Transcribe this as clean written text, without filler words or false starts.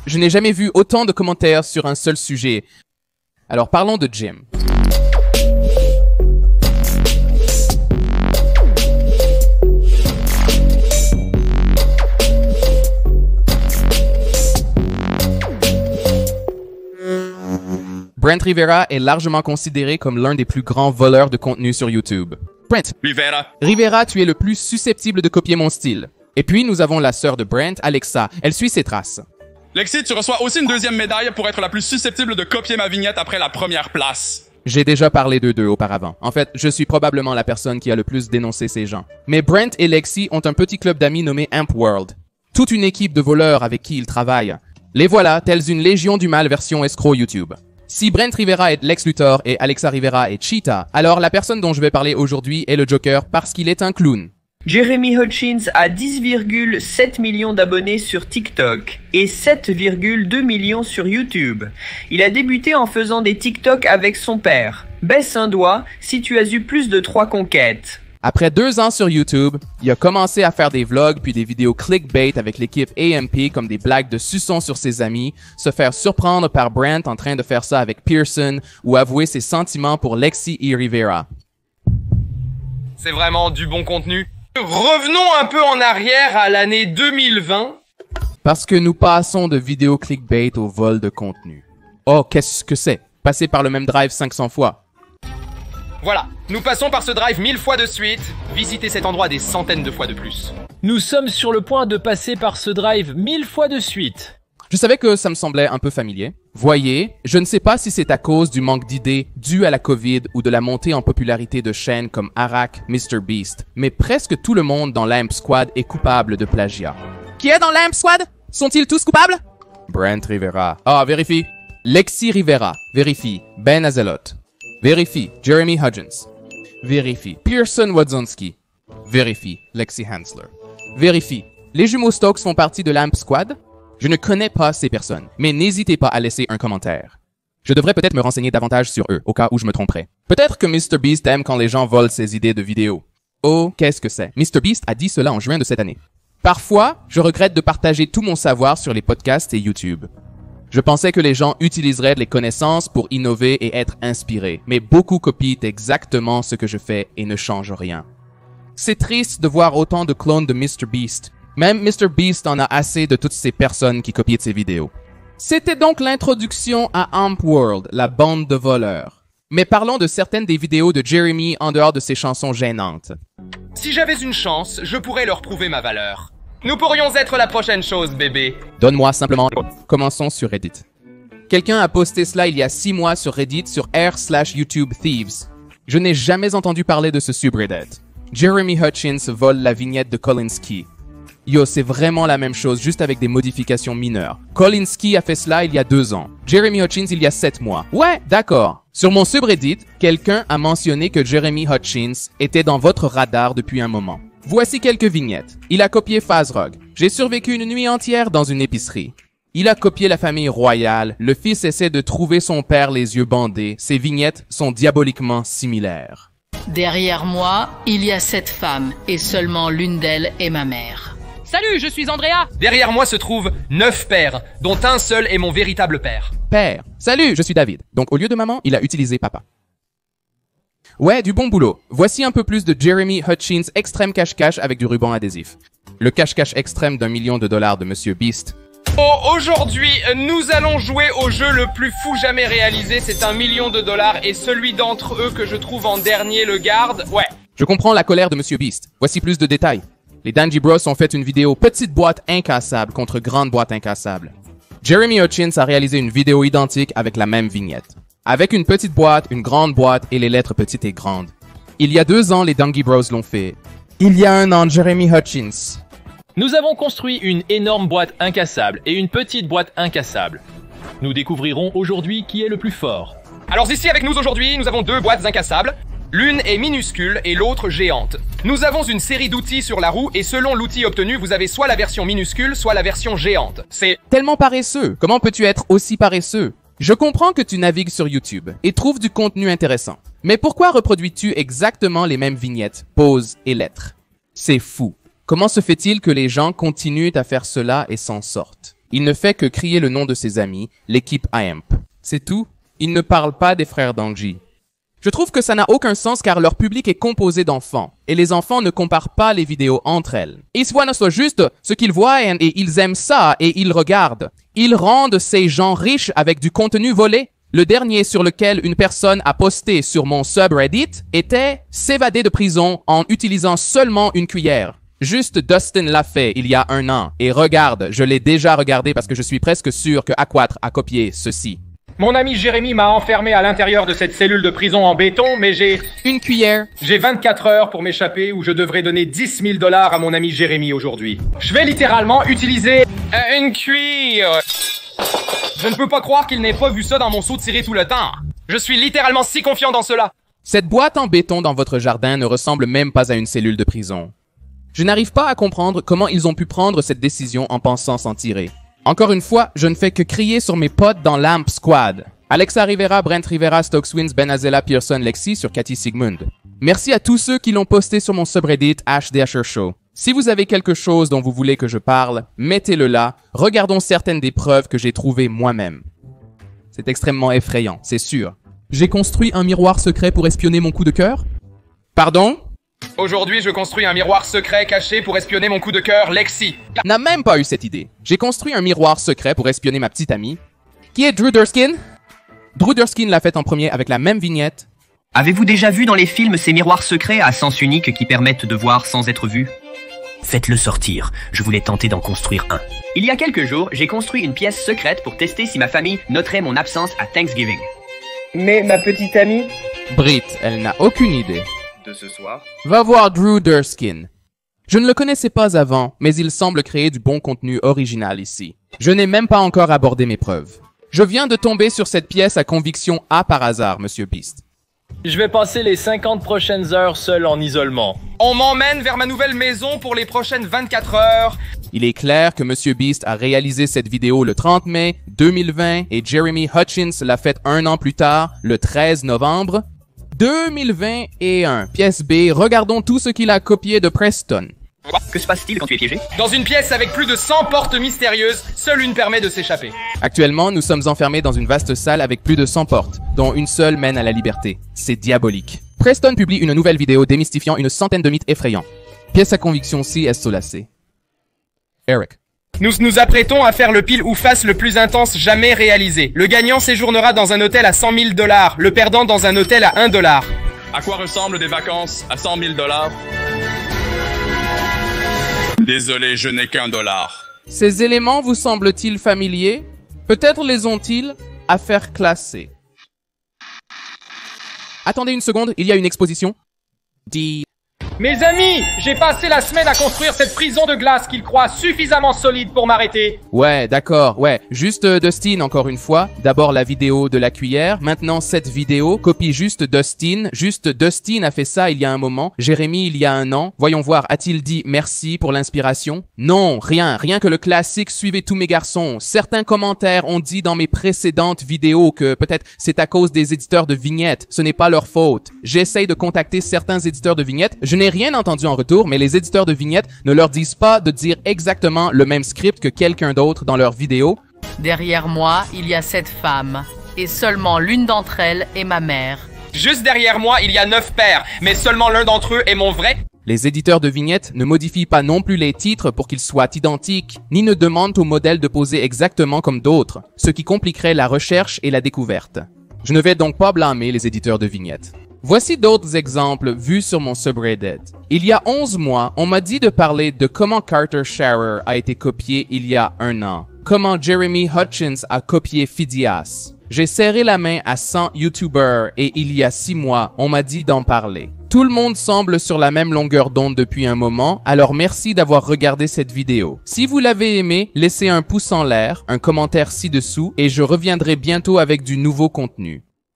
Je n'ai jamais vu autant de commentaires sur un seul sujet. Alors parlons de Jim. Brent Rivera est largement considéré comme l'un des plus grands voleurs de contenu sur YouTube. Brent Rivera, tu es le plus susceptible de copier mon style. Et puis nous avons la sœur de Brent, Alexa. Elle suit ses traces. Lexi, tu reçois aussi une deuxième médaille pour être la plus susceptible de copier ma vignette après la première place. J'ai déjà parlé d'eux deux auparavant. En fait, je suis probablement la personne qui a le plus dénoncé ces gens. Mais Brent et Lexi ont un petit club d'amis nommé Amp World. Toute une équipe de voleurs avec qui ils travaillent. Les voilà, tels une légion du mal version escroc YouTube. Si Brent Rivera est Lex Luthor et Alexa Rivera est Cheetah, alors la personne dont je vais parler aujourd'hui est le Joker parce qu'il est un clown. Jeremy Hutchins a 10,7 millions d'abonnés sur TikTok et 7,2 millions sur YouTube. Il a débuté en faisant des TikTok avec son père. Baisse un doigt si tu as eu plus de 3 conquêtes. Après 2 ans sur YouTube, il a commencé à faire des vlogs puis des vidéos clickbait avec l'équipe AMP comme des blagues de suçon sur ses amis, se faire surprendre par Brent en train de faire ça avec Pearson ou avouer ses sentiments pour Lexi et Rivera. C'est vraiment du bon contenu. Revenons un peu en arrière à l'année 2020. Parce que nous passons de vidéos clickbait au vol de contenu. Oh, qu'est-ce que c'est? Passer par le même drive 500 fois. Voilà, nous passons par ce drive 1000 fois de suite, visiter cet endroit des centaines de fois de plus. Nous sommes sur le point de passer par ce drive 1000 fois de suite. Je savais que ça me semblait un peu familier. Voyez, je ne sais pas si c'est à cause du manque d'idées dû à la COVID ou de la montée en popularité de chaînes comme Arak, MrBeast, mais presque tout le monde dans l'Amp Squad est coupable de plagiat. Qui est dans l'Amp Squad? Sont-ils tous coupables? Brent Rivera. Ah, vérifie. Lexi Rivera. Vérifie. Ben Azelot. Vérifie. Jeremy Hutchins. Vérifie. Pearson Wadzonski. Vérifie. Lexi Hansler. Vérifie. Les jumeaux Stokes font partie de l'Amp Squad? Je ne connais pas ces personnes, mais n'hésitez pas à laisser un commentaire. Je devrais peut-être me renseigner davantage sur eux, au cas où je me tromperais. Peut-être que MrBeast aime quand les gens volent ses idées de vidéos. Oh, qu'est-ce que c'est? MrBeast a dit cela en juin de cette année. Parfois, je regrette de partager tout mon savoir sur les podcasts et YouTube. Je pensais que les gens utiliseraient les connaissances pour innover et être inspirés, mais beaucoup copient exactement ce que je fais et ne changent rien. C'est triste de voir autant de clones de MrBeast. Même MrBeast en a assez de toutes ces personnes qui copient ses vidéos. C'était donc l'introduction à Amp World, la bande de voleurs. Mais parlons de certaines des vidéos de Jeremy en dehors de ses chansons gênantes. Si j'avais une chance, je pourrais leur prouver ma valeur. Nous pourrions être la prochaine chose, bébé. Donne-moi simplement. Commençons sur Reddit. Quelqu'un a posté cela il y a 6 mois sur Reddit sur r/YouTube Thieves. Je n'ai jamais entendu parler de ce subreddit. Jeremy Hutchins vole la vignette de Kolinsky. Yo, c'est vraiment la même chose, juste avec des modifications mineures. Kolinsky a fait cela il y a 2 ans. Jeremy Hutchins il y a 7 mois. Ouais, d'accord. Sur mon subreddit, quelqu'un a mentionné que Jeremy Hutchins était dans votre radar depuis un moment. Voici quelques vignettes. Il a copié Fazrog. J'ai survécu une nuit entière dans une épicerie. Il a copié la famille royale. Le fils essaie de trouver son père les yeux bandés. Ces vignettes sont diaboliquement similaires. Derrière moi, il y a 7 femmes, et seulement l'une d'elles est ma mère. Salut, je suis Andrea. Derrière moi se trouvent 9 pères, dont un seul est mon véritable père. Père. Salut, je suis David. Donc au lieu de maman, il a utilisé papa. Ouais, du bon boulot. Voici un peu plus de Jeremy Hutchins extrême cache-cache avec du ruban adhésif. Le cache-cache extrême d'1 million de dollars de Monsieur Beast. Oh, aujourd'hui, nous allons jouer au jeu le plus fou jamais réalisé. C'est 1 million de dollars et celui d'entre eux que je trouve en dernier le garde. Ouais. Je comprends la colère de Monsieur Beast. Voici plus de détails. Les Dangy Bros ont fait une vidéo petite boîte incassable contre grande boîte incassable. Jeremy Hutchins a réalisé une vidéo identique avec la même vignette. Avec une petite boîte, une grande boîte et les lettres petites et grandes. Il y a 2 ans, les Dangy Bros l'ont fait. Il y a 1 an, Jeremy Hutchins. Nous avons construit une énorme boîte incassable et une petite boîte incassable. Nous découvrirons aujourd'hui qui est le plus fort. Alors ici avec nous aujourd'hui, nous avons 2 boîtes incassables. L'une est minuscule et l'autre géante. Nous avons une série d'outils sur la roue et selon l'outil obtenu, vous avez soit la version minuscule, soit la version géante. C'est tellement paresseux. Comment peux-tu être aussi paresseux? Je comprends que tu navigues sur YouTube et trouves du contenu intéressant. Mais pourquoi reproduis-tu exactement les mêmes vignettes, poses et lettres? C'est fou. Comment se fait-il que les gens continuent à faire cela et s'en sortent? Il ne fait que crier le nom de ses amis, l'équipe IAMP. C'est tout. Il ne parle pas des frères Dangji. Je trouve que ça n'a aucun sens car leur public est composé d'enfants, et les enfants ne comparent pas les vidéos entre elles. Ils voient juste ce qu'ils voient et ils aiment ça et ils regardent. Ils rendent ces gens riches avec du contenu volé. Le dernier sur lequel une personne a posté sur mon subreddit était « S'évader de prison en utilisant seulement une cuillère ». Juste Dustin l'a fait il y a 1 an. Et regarde, je l'ai déjà regardé parce que je suis presque sûr que A4 a copié ceci. Mon ami Jérémy m'a enfermé à l'intérieur de cette cellule de prison en béton, mais Une cuillère. J'ai 24 heures pour m'échapper ou je devrais donner 10 000 $ à mon ami Jérémy aujourd'hui. Je vais littéralement utiliser une cuillère. Je ne peux pas croire qu'il n'ait pas vu ça dans mon seau tiré tout le temps. Je suis littéralement si confiant dans cela. Cette boîte en béton dans votre jardin ne ressemble même pas à une cellule de prison. Je n'arrive pas à comprendre comment ils ont pu prendre cette décision en pensant s'en tirer. Encore une fois, je ne fais que crier sur mes potes dans Lamp Squad. Alexa Rivera, Brent Rivera, Stokes Wins, Benazela, Pearson, Lexi sur Cathy Sigmund. Merci à tous ceux qui l'ont posté sur mon subreddit #DasherShow. Si vous avez quelque chose dont vous voulez que je parle, mettez-le là. Regardons certaines des preuves que j'ai trouvées moi-même. C'est extrêmement effrayant, c'est sûr. J'ai construit un miroir secret pour espionner mon coup de cœur? Pardon? Aujourd'hui, je construis un miroir secret caché pour espionner mon coup de cœur, Lexi. N'a même pas eu cette idée. J'ai construit un miroir secret pour espionner ma petite amie, qui est Drew Durkin. Drew Durkin l'a fait en premier avec la même vignette. Avez-vous déjà vu dans les films ces miroirs secrets à sens unique qui permettent de voir sans être vu? Faites-le sortir, je voulais tenter d'en construire un. Il y a quelques jours, j'ai construit une pièce secrète pour tester si ma famille noterait mon absence à Thanksgiving. Mais ma petite amie... Brit, elle n'a aucune idée. De ce soir... Va voir Drew Durkin. Je ne le connaissais pas avant, mais il semble créer du bon contenu original ici. Je n'ai même pas encore abordé mes preuves. Je viens de tomber sur cette pièce à conviction A par hasard, Monsieur Beast. Je vais passer les 50 prochaines heures seul en isolement. On m'emmène vers ma nouvelle maison pour les prochaines 24 heures. Il est clair que Monsieur Beast a réalisé cette vidéo le 30 mai 2020 et Jeremy Hutchins l'a faite 1 an plus tard, le 13 novembre 2021. Pièce B, regardons tout ce qu'il a copié de Preston. Que se passe-t-il quand tu es piégé? Dans une pièce avec plus de 100 portes mystérieuses, seule une permet de s'échapper. Actuellement, nous sommes enfermés dans une vaste salle avec plus de 100 portes, dont une seule mène à la liberté. C'est diabolique. Preston publie une nouvelle vidéo démystifiant une centaine de mythes effrayants. Pièce à conviction si est solacée. Eric. Nous nous apprêtons à faire le pile ou face le plus intense jamais réalisé. Le gagnant séjournera dans un hôtel à 100 000 $, le perdant dans un hôtel à 1 $. À quoi ressemblent des vacances à 100 000 $? Désolé, je n'ai qu'1 $. Ces éléments vous semblent-ils familiers? Peut-être les ont-ils à faire classer. Attendez une seconde, il y a une exposition. Mes amis, j'ai passé la semaine à construire cette prison de glace qu'ils croient suffisamment solide pour m'arrêter. Ouais, d'accord, ouais. Juste Dustin, encore une fois. D'abord la vidéo de la cuillère. Maintenant cette vidéo. Copie juste Dustin. Juste Dustin a fait ça il y a un moment. Jérémy il y a 1 an. Voyons voir, a-t-il dit merci pour l'inspiration? Non, rien. Rien que le classique suivez tous mes garçons. Certains commentaires ont dit dans mes précédentes vidéos que peut-être c'est à cause des éditeurs de vignettes. Ce n'est pas leur faute. J'essaye de contacter certains éditeurs de vignettes. Je n'ai rien entendu en retour, mais les éditeurs de vignettes ne leur disent pas de dire exactement le même script que quelqu'un d'autre dans leurs vidéos. Derrière moi, il y a 7 femmes, et seulement l'une d'entre elles est ma mère. Juste derrière moi, il y a 9 pères, mais seulement l'un d'entre eux est mon vrai. Les éditeurs de vignettes ne modifient pas non plus les titres pour qu'ils soient identiques, ni ne demandent au modèle de poser exactement comme d'autres, ce qui compliquerait la recherche et la découverte. Je ne vais donc pas blâmer les éditeurs de vignettes. Voici d'autres exemples vus sur mon subreddit. Il y a 11 mois, on m'a dit de parler de comment Carter Sharer a été copié il y a 1 an. Comment Jeremy Hutchins a copié Phidias. J'ai serré la main à 100 YouTubers et il y a 6 mois, on m'a dit d'en parler. Tout le monde semble sur la même longueur d'onde depuis un moment, alors merci d'avoir regardé cette vidéo. Si vous l'avez aimé, laissez un pouce en l'air, un commentaire ci-dessous et je reviendrai bientôt avec du nouveau contenu.